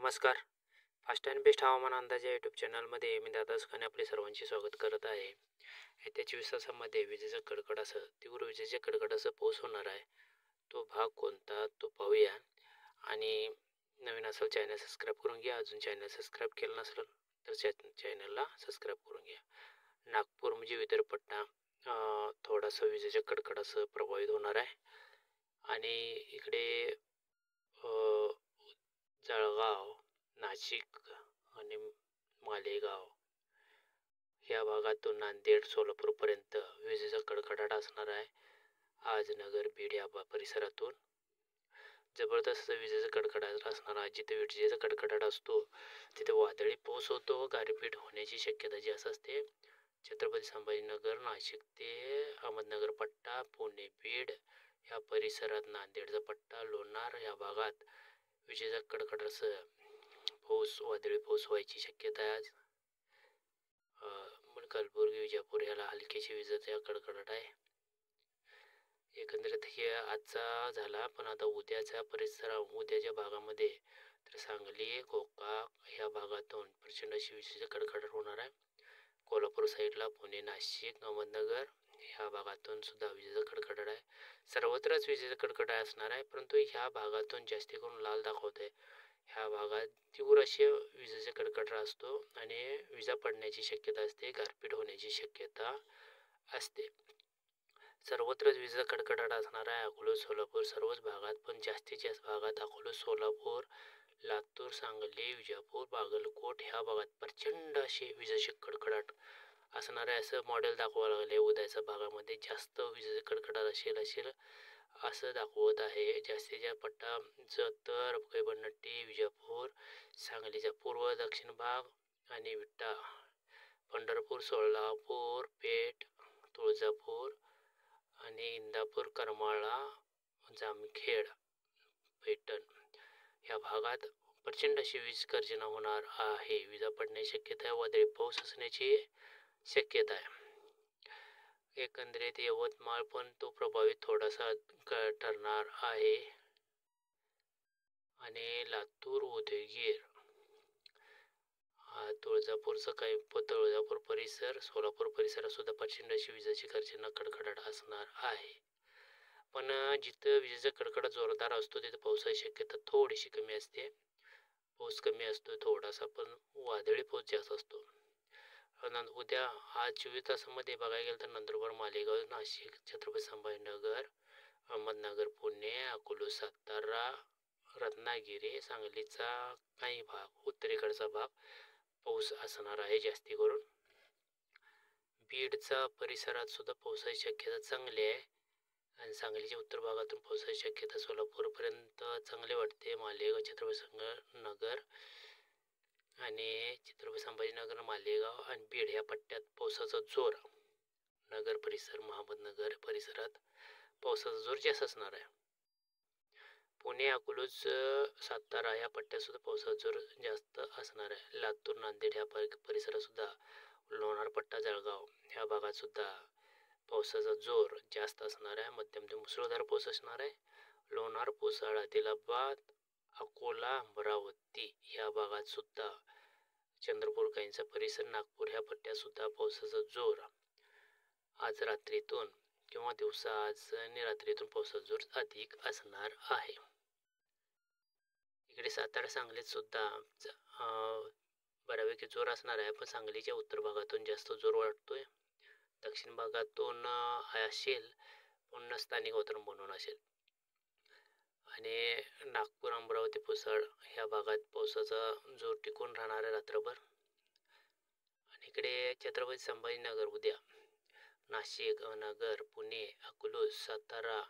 नमस्कार. Fast and best हवामान अंदाज या यूट्यूब चॅनलमध्ये मी दादा सुखाने आपले सर्वांचे स्वागत करत आहे. येत्या 24 तासामध्ये विजेचा कडकडासह तीव्र विजेच्या कडकडासह पाऊस होणार आहे. तो भाग कोणता तो पाहूया. आणि नवीन असेल चॅनल सबस्क्राईब करून घ्या. अजून चॅनल सबस्क्राईब केलं नसेल तर चॅनलला सबस्क्राईब करून घ्या. नागपूर म्हणजे विदर्भ पट्टा थोडासा विजेच्या कडकडासह प्रभावित होणार आहे. आणि इकडे जळगाव, नाशिक आणि मालेगाव ह्या भागातून नांदेड, सोलापूरपर्यंत विजेचा कडकडाट असणार आहे. आज नगर, बीड या परिसरातून जबरदस्त विजेचा कडकडाट असणार आहे. जिथे विजेचा कडकडाट असतो तिथे वादळी पाऊस होतो व गारपीट होण्याची शक्यता जास्त असते. छत्रपती संभाजीनगर, नाशिक ते अहमदनगर पट्टा, पुणे, बीड या परिसरात, नांदेडचा पट्टा, लोणार या भागात विजेचा कडकडासह पाऊस, वादळी पाऊस व्हायची शक्यता आहे. कलबुर्गी, विजापूर याला हलकीची विजेचा कडकडाट आहे. एकंदरीत हे आजचा झाला. पण आता उद्याच्या भागामध्ये तर सांगली, गोकाक ह्या भागातून प्रचंड अशी विजेचा कडकडाट होणार आहे. कोल्हापूर साईडला, पुणे, नाशिक, अहमदनगर ह्या भागातून सुद्धा विजेचा कडकडाट आहे. सर्वत्रच विजेचा कडकडाट असणार आहे. परंतु ह्या भागातून जास्ती करून लाल दाखवत आहे. ह्या भागात तीव्र असे विजेचा कडकडाट असतो आणि विजा पडण्याची शक्यता असते, गारपीट होण्याची शक्यता असते. सर्वत्रच विजेचा कडकडाट असणार आहे. अकोला, सोलापूर सर्वच भागात, पण जास्तीत जास्त भागात अकोला, सोलापूर, लातूर, सांगली, विजापूर, बागलकोट ह्या भागात प्रचंड असे विजेचे कडकडाट असणार आहे. असं मॉडेल दाखवावं लागले. उद्याच्या भागामध्ये जास्त विजेचे कडकडाट असेल असं दाखवत आहे. जास्तीत जास्त पट्टा जतर, कैबनट्टी, विजापूर, सांगलीचा पूर्व दक्षिण भाग आणि विटा, पंढरपूर, सोलापूर, पेठ, तुळजापूर आणि इंदापूर, करमाळा, जामखेड, पैठण ह्या भागात प्रचंड अशी वीज गर्जना होणार आहे. विजा पडण्याची शक्यता आहे. वादळी पाऊस असण्याची शक्यता आहे. एकंदरीत यवतमाळ पण तो प्रभावित थोडासा ठरणार आहे. आणि लातूर, उदगीर, तुळजापूरचं काही तुळजापूर परिसर, सोलापूर परिसरात सुद्धा प्रचंड अशी विजेची गर्जना, कडकडाट असणार आहे. पण जिथं विजेचा कडकडाट जोरदार असतो तिथं पावसाची शक्यता थोडीशी कमी असते. पाऊस कमी असतो थोडासा, पण वादळी पाऊस जास्त असतो. उद्या आज 24 तासामध्ये बघायला गेलं तर नंदुरबार, मालेगाव, नाशिक, छत्रपती संभाजीनगर, अहमदनगर, पुणे, अकोला, सातारा, रत्नागिरी, सांगलीचा काही भाग, उत्तरेकडचा भाग पाऊस असणार आहे जास्ती करून. बीडचा परिसरात सुद्धा पावसाची शक्यता चांगली आहे. आणि सांगलीच्या उत्तर भागातून पावसाची शक्यता सोलापूरपर्यंत चांगली वाटते. मालेगाव, छत्रपती संभाजीनगर आणि छत्रपती संभाजीनगर, मालेगाव आणि बीड ह्या पट्ट्यात पावसाचा जोर, नगर परिसर, अहमदनगर परिसरात पावसाचा जोर जास्त असणार आहे. पुणे, अकोला, सातारा या पट्ट्यात सुद्धा पावसाचा जोर जास्त असणार आहे. लातूर, नांदेड ह्या परिसरात सुद्धा, लोणार पट्टा, जळगाव ह्या भागात सुद्धा पावसाचा जोर जास्त असणार आहे. मध्यम ते मुसळधार पाऊस असणार आहे. लोणार, पुसद, आदिलाबाद, अकोला, अमरावती ह्या भागात सुद्धा, चंद्रपूर काहींचा परिसर, नागपूर ह्या पट्ट्यात सुद्धा पावसाचा जोर आज रात्रीतून किंवा दिवसा, आज आणि रात्रीतून पावसाचा जोर अधिक असणार आहे. इकडे सातारा, सांगलीत सुद्धा बऱ्यापैकी जोर असणार आहे. पण सांगलीच्या उत्तर भागातून जास्त जोर वाटतोय. दक्षिण भागातून असेल, पण स्थानिक वातावरण बनवून असेल. आणि नागपूर, अमरावती, पुसद ह्या भागात पावसाचा जोर टिकून राहणार आहे रात्रभर. आणि इकडे छत्रपती संभाजीनगर उद्या, नाशिक, नगर, पुणे, अकोला, सातारा,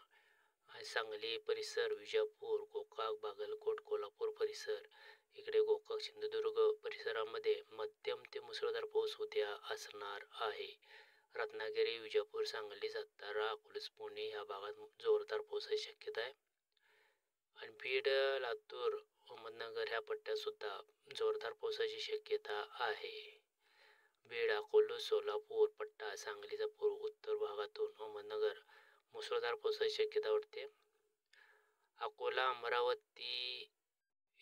सांगली परिसर, विजापूर, गोकाक, बागलकोट, कोल्हापूर परिसर, इकडे गोकाक, सिंधुदुर्ग परिसरामध्ये मध्यम ते मुसळधार पाऊस उद्या असणार आहे. रत्नागिरी, विजापूर, सांगली, सातारा, अकोला, पुणे ह्या भागात जोरदार पावसाची शक्यता आहे. आणि बीड, लातूर, अहमदनगर ह्या पट्ट्यात सुद्धा जोरदार पावसाची शक्यता आहे. बीड, अकोला, सोलापूर पट्टा, सांगलीचा पूर्व उत्तर भागातून अहमदनगर मुसळधार पावसाची शक्यता वाटते. अकोला, अमरावती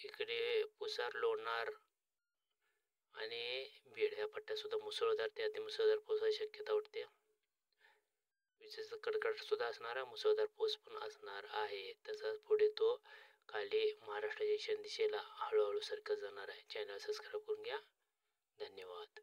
इकडे पुसार, लोणार आणि बीड ह्या पट्ट्यातसुद्धा मुसळधार ते अतिमुसळधार पावसाची शक्यता वाटते. विजेचा कडकडाट सुद्धा असणार आहे, मुसळधार पाऊस पण असणार आहे. तसाच पुढे तो खाली महाराष्ट्राच्या ईशान्य दिशेला हळूहळू सरकत जाणार आहे. चॅनल सबस्क्राईब करून घ्या. धन्यवाद.